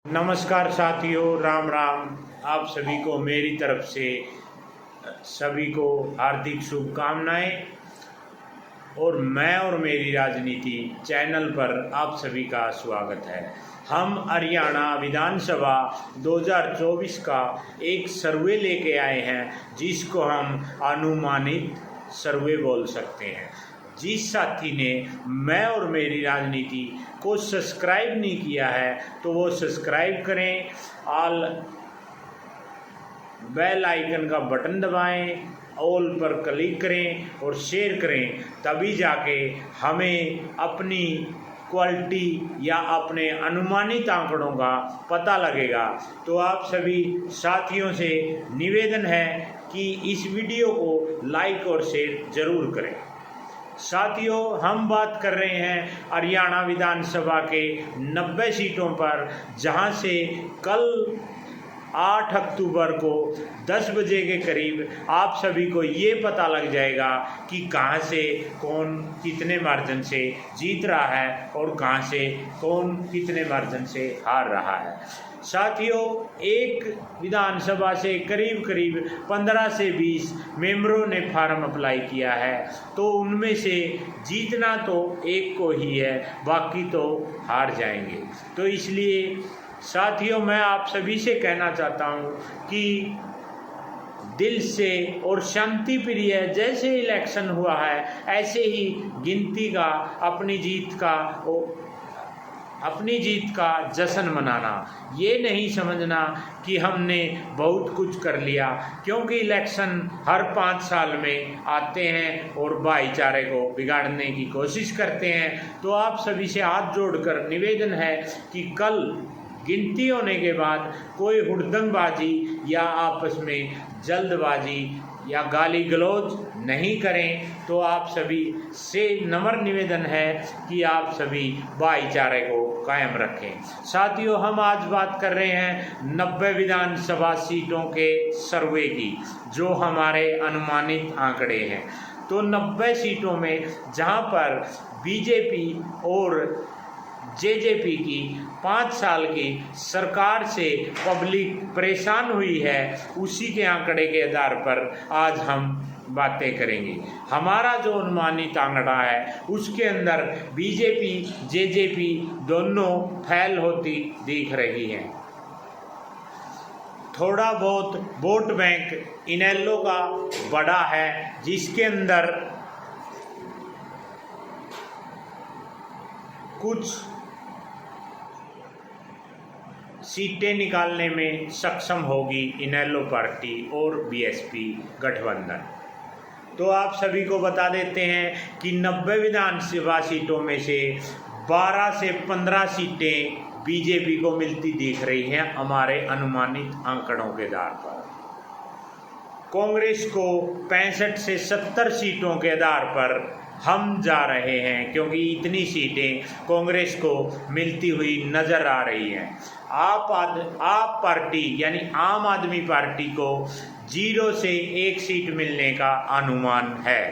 नमस्कार साथियों, राम राम। आप सभी को मेरी तरफ से सभी को हार्दिक शुभकामनाएं। और मैं और मेरी राजनीति चैनल पर आप सभी का स्वागत है। हम हरियाणा विधानसभा 2024 का एक सर्वे लेके आए हैं, जिसको हम अनुमानित सर्वे बोल सकते हैं। जिस साथी ने मैं और मेरी राजनीति को सब्सक्राइब नहीं किया है तो वो सब्सक्राइब करें, ऑल बेल आइकन का बटन दबाएं, ऑल पर क्लिक करें और शेयर करें। तभी जाके हमें अपनी क्वालिटी या अपने अनुमानित आंकड़ों का पता लगेगा। तो आप सभी साथियों से निवेदन है कि इस वीडियो को लाइक और शेयर जरूर करें। साथियों, हम बात कर रहे हैं हरियाणा विधानसभा के 90 सीटों पर, जहां से कल 8 अक्टूबर को 10 बजे के करीब आप सभी को ये पता लग जाएगा कि कहां से कौन कितने मार्जिन से जीत रहा है और कहां से कौन कितने मार्जिन से हार रहा है। साथियों, एक विधानसभा से करीब करीब 15 से 20 मेंबरों ने फार्म अप्लाई किया है, तो उनमें से जीतना तो एक को ही है, बाकी तो हार जाएंगे। तो इसलिए साथियों, मैं आप सभी से कहना चाहता हूं कि दिल से और शांति प्रिय, जैसे इलेक्शन हुआ है ऐसे ही गिनती का अपनी जीत का जश्न मनाना। ये नहीं समझना कि हमने बहुत कुछ कर लिया, क्योंकि इलेक्शन हर 5 साल में आते हैं और भाईचारे को बिगाड़ने की कोशिश करते हैं। तो आप सभी से हाथ जोड़कर निवेदन है कि कल गिनती होने के बाद कोई हुड़दंगबाजी या आपस में जल्दबाजी या गाली गलौज नहीं करें। तो आप सभी से नम्र निवेदन है कि आप सभी भाईचारे को कायम रखें। साथियों, हम आज बात कर रहे हैं 90 विधानसभा सीटों के सर्वे की, जो हमारे अनुमानित आंकड़े हैं। तो 90 सीटों में जहां पर बीजेपी और जेजेपी की 5 साल की सरकार से पब्लिक परेशान हुई है, उसी के आंकड़े के आधार पर आज हम बातें करेंगे। हमारा जो अनुमानित आंकड़ा है उसके अंदर बीजेपी जेजेपी दोनों फेल होती दिख रही हैं। थोड़ा बहुत वोट बैंक इनेलो का बड़ा है, जिसके अंदर कुछ सीटें निकालने में सक्षम होगी इनेलो पार्टी और बीएसपी गठबंधन। तो आप सभी को बता देते हैं कि 90 विधानसभा सीटों में से 12 से 15 सीटें बीजेपी को मिलती दिख रही हैं हमारे अनुमानित आंकड़ों के आधार पर। कांग्रेस को 65 से 70 सीटों के आधार पर हम जा रहे हैं, क्योंकि इतनी सीटें कांग्रेस को मिलती हुई नजर आ रही हैं। आप पार्टी यानी आम आदमी पार्टी को 0 से 1 सीट मिलने का अनुमान है।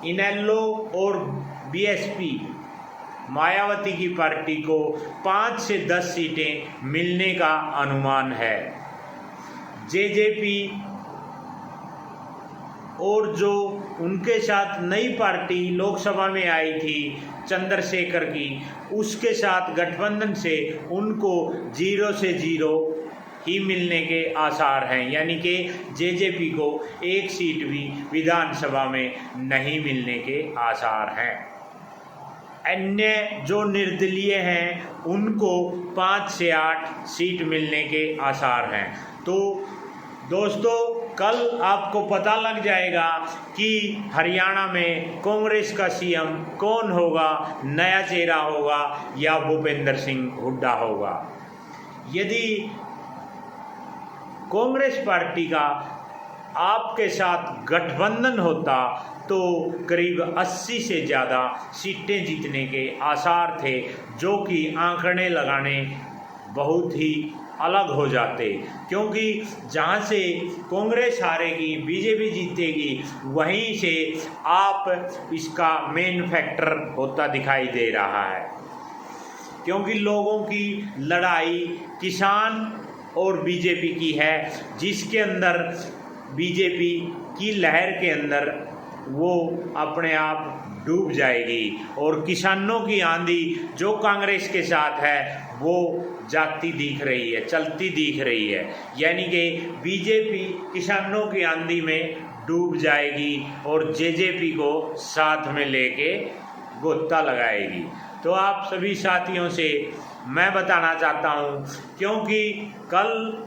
इनेलो और बीएसपी मायावती की पार्टी को 5 से 10 सीटें मिलने का अनुमान है। जेजेपी और जो उनके साथ नई पार्टी लोकसभा में आई थी चंद्रशेखर की, उसके साथ गठबंधन से उनको 0 से 0 ही मिलने के आसार हैं, यानी कि जेजेपी को 1 सीट भी विधानसभा में नहीं मिलने के आसार हैं। अन्य जो निर्दलीय हैं उनको 5 से 8 सीट मिलने के आसार हैं। तो दोस्तों, कल आपको पता लग जाएगा कि हरियाणा में कांग्रेस का सीएम कौन होगा, नया चेहरा होगा या भूपेंद्र सिंह हुड्डा होगा। यदि कांग्रेस पार्टी का आपके साथ गठबंधन होता तो करीब 80 से ज़्यादा सीटें जीतने के आसार थे, जो कि आंकड़े लगाने बहुत ही अलग हो जाते, क्योंकि जहां से कांग्रेस हारेगी बीजेपी जीतेगी, वहीं से आप इसका मेन फैक्टर होता दिखाई दे रहा है। क्योंकि लोगों की लड़ाई किसान और बीजेपी की है, जिसके अंदर बीजेपी की लहर के अंदर वो अपने आप डूब जाएगी और किसानों की आंधी जो कांग्रेस के साथ है वो जाती दिख रही है, चलती दिख रही है। यानी कि बीजेपी किसानों की आंधी में डूब जाएगी और जेजेपी को साथ में लेके गोता लगाएगी। तो आप सभी साथियों से मैं बताना चाहता हूँ, क्योंकि कल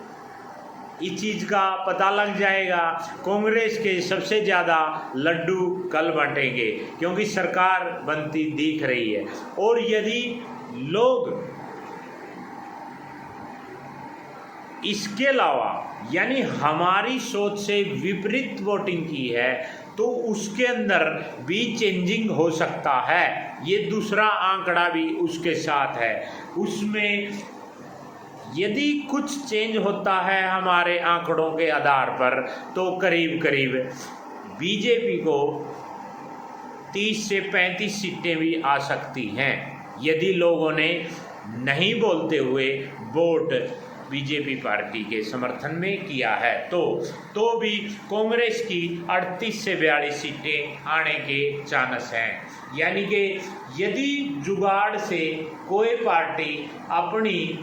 इस चीज़ का पता लग जाएगा, कांग्रेस के सबसे ज़्यादा लड्डू कल बांटेंगे, क्योंकि सरकार बनती दिख रही है। और यदि लोग इसके अलावा यानी हमारी सोच से विपरीत वोटिंग की है तो उसके अंदर भी चेंजिंग हो सकता है। ये दूसरा आंकड़ा भी उसके साथ है, उसमें यदि कुछ चेंज होता है हमारे आंकड़ों के आधार पर तो करीब करीब बीजेपी को 30 से 35 सीटें भी आ सकती हैं, यदि लोगों ने नहीं बोलते हुए वोट बीजेपी पार्टी के समर्थन में किया है तो भी कांग्रेस की 38 से 42 सीटें आने के चांस हैं। यानी कि यदि जुगाड़ से कोई पार्टी अपनी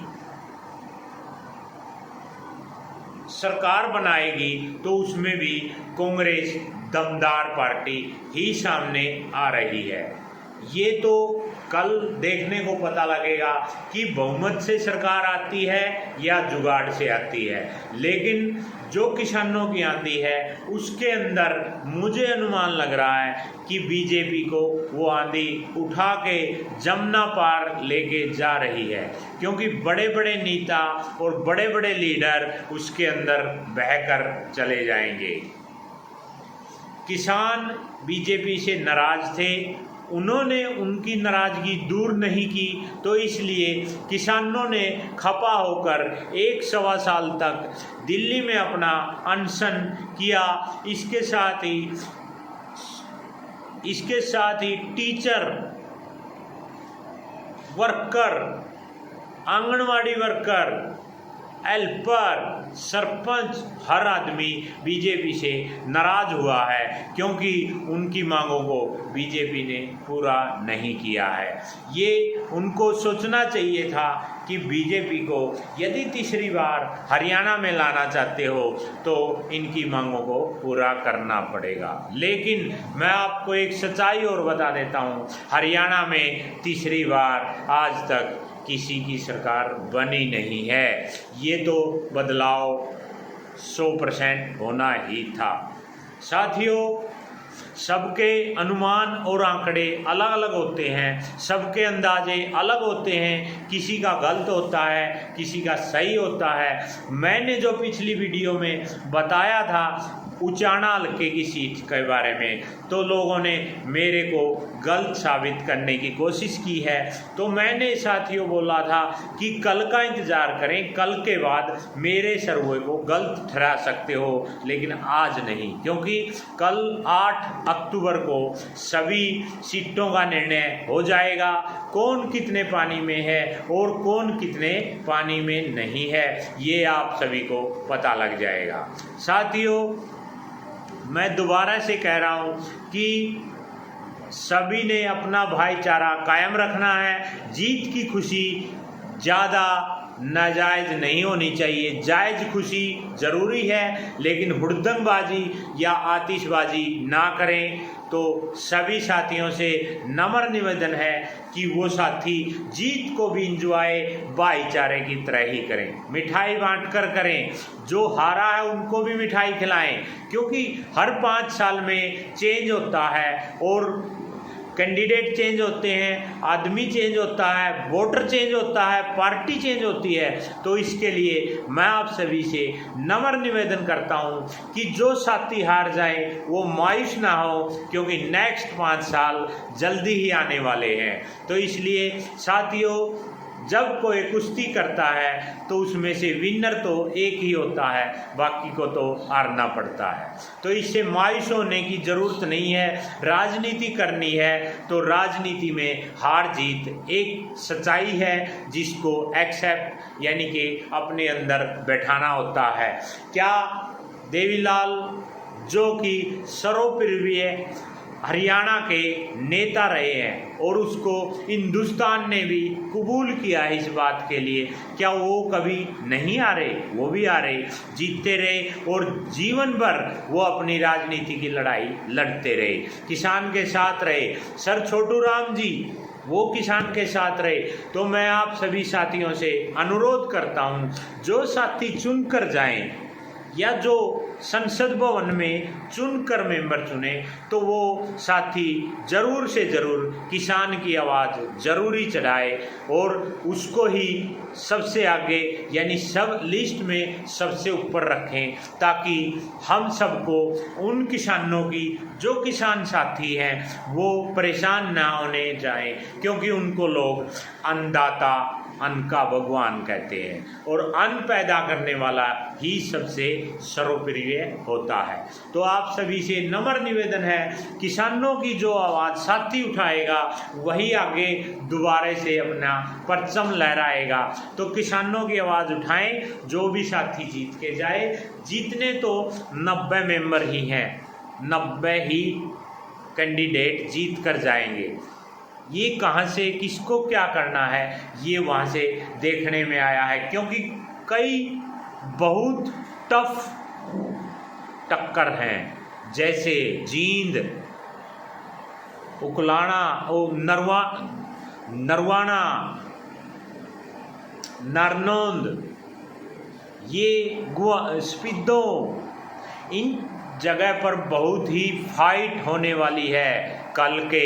सरकार बनाएगी तो उसमें भी कांग्रेस दमदार पार्टी ही सामने आ रही है। ये तो कल देखने को पता लगेगा कि बहुमत से सरकार आती है या जुगाड़ से आती है, लेकिन जो किसानों की आंधी है उसके अंदर मुझे अनुमान लग रहा है कि बीजेपी को वो आंधी उठा के जमुना पार लेके जा रही है, क्योंकि बड़े बड़े नेता और बड़े बड़े लीडर उसके अंदर बहकर चले जाएंगे। किसान बीजेपी से नाराज थे, उन्होंने उनकी नाराजगी दूर नहीं की, तो इसलिए किसानों ने खपा होकर 1-1.25 साल तक दिल्ली में अपना अनशन किया। इसके साथ ही teacher, worker, anganwadi worker, helper, sarpanch, हर आदमी बीजेपी से नाराज हुआ है, क्योंकि उनकी मांगों को बीजेपी ने पूरा नहीं किया है। ये उनको सोचना चाहिए था कि बीजेपी को यदि तीसरी बार हरियाणा में लाना चाहते हो तो इनकी मांगों को पूरा करना पड़ेगा। लेकिन मैं आपको एक सच्चाई और बता देता हूँ, हरियाणा में तीसरी बार आज तक किसी की सरकार बनी नहीं है। ये तो बदलाव 100% होना ही था। साथियों, सबके अनुमान और आंकड़े अलग अलग होते हैं, सबके अंदाजे अलग होते हैं, किसी का गलत होता है, किसी का सही होता है। मैंने जो पिछली वीडियो में बताया था उचाना हल्के की सीट के बारे में, तो लोगों ने मेरे को गलत साबित करने की कोशिश की है। तो मैंने साथियों बोला था कि कल का इंतज़ार करें, कल के बाद मेरे सर्वे को गलत ठहरा सकते हो, लेकिन आज नहीं, क्योंकि कल 8 अक्टूबर को सभी सीटों का निर्णय हो जाएगा, कौन कितने पानी में है और कौन कितने पानी में नहीं है, ये आप सभी को पता लग जाएगा। साथियों, मैं दोबारा से कह रहा हूँ कि सभी ने अपना भाईचारा कायम रखना है। जीत की खुशी ज़्यादा नाजायज़ नहीं होनी चाहिए, जायज़ खुशी ज़रूरी है, लेकिन हुड़दंगबाजी या आतिशबाजी ना करें। तो सभी साथियों से नम्र निवेदन है कि वो साथी जीत को भी इंजॉय भाईचारे की तरह ही करें, मिठाई बांटकर करें, जो हारा है उनको भी मिठाई खिलाएं, क्योंकि हर 5 साल में चेंज होता है और कैंडिडेट चेंज होते हैं, आदमी चेंज होता है, वोटर चेंज होता है, पार्टी चेंज होती है। तो इसके लिए मैं आप सभी से नम्र निवेदन करता हूं कि जो साथी हार जाए वो मायूस ना हो, क्योंकि नेक्स्ट 5 साल जल्दी ही आने वाले हैं। तो इसलिए साथियों, जब कोई कुश्ती करता है तो उसमें से विनर तो एक ही होता है, बाकी को तो हारना पड़ता है। तो इससे मायूस होने की ज़रूरत नहीं है। राजनीति करनी है तो राजनीति में हार जीत एक सच्चाई है जिसको एक्सेप्ट यानी कि अपने अंदर बैठाना होता है। क्या देवीलाल जो कि सर्वप्रिय हरियाणा के नेता रहे हैं और उसको हिंदुस्तान ने भी कबूल किया है इस बात के लिए, क्या वो कभी नहीं हारे? वो भी हारे, जीतते रहे और जीवन भर वो अपनी राजनीति की लड़ाई लड़ते रहे, किसान के साथ रहे। सर छोटू राम जी वो किसान के साथ रहे। तो मैं आप सभी साथियों से अनुरोध करता हूँ, जो साथी चुनकर जाएं या जो संसद भवन में चुनकर मेंबर चुने, तो वो साथी ज़रूर से ज़रूर किसान की आवाज़ ज़रूरी चढ़ाए और उसको ही सबसे आगे यानी सब लिस्ट में सबसे ऊपर रखें, ताकि हम सबको उन किसानों की जो किसान साथी हैं वो परेशान ना होने जाएं, क्योंकि उनको लोग अन्नदाता, अन्न का भगवान कहते हैं और अन्न पैदा करने वाला ही सबसे सर्वप्रिय होता है। तो आप सभी से नम्र निवेदन है, किसानों की जो आवाज़ साथी उठाएगा वही आगे दोबारा से अपना परचम लहराएगा। तो किसानों की आवाज़ उठाएं, जो भी साथी जीत के जाए। जीतने तो 90 मेंबर ही हैं, 90 ही कैंडिडेट जीत कर जाएंगे। ये कहाँ से किसको क्या करना है ये वहाँ से देखने में आया है, क्योंकि कई बहुत टफ टक्कर हैं, जैसे जींद, उकलाना, नरवाना, नारनौंद, ये स्पिद्दो, इन जगह पर बहुत ही फाइट होने वाली है कल के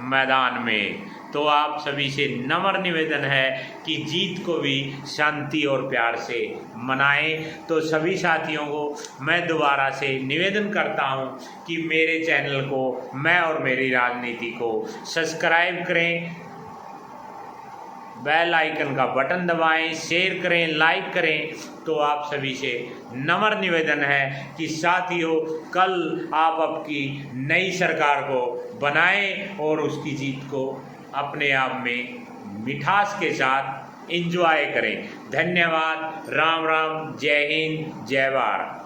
मैदान में। तो आप सभी से नम्र निवेदन है कि जीत को भी शांति और प्यार से मनाएं। तो सभी साथियों को मैं दोबारा से निवेदन करता हूं कि मेरे चैनल को, मैं और मेरी राजनीति को सब्सक्राइब करें, बेल आइकन का बटन दबाएं, शेयर करें, लाइक करें। तो आप सभी से नम्र निवेदन है कि साथियों कल आप आपकी नई सरकार को बनाएं और उसकी जीत को अपने आप में मिठास के साथ एंजॉय करें। धन्यवाद। राम राम, जय हिंद, जय भारत।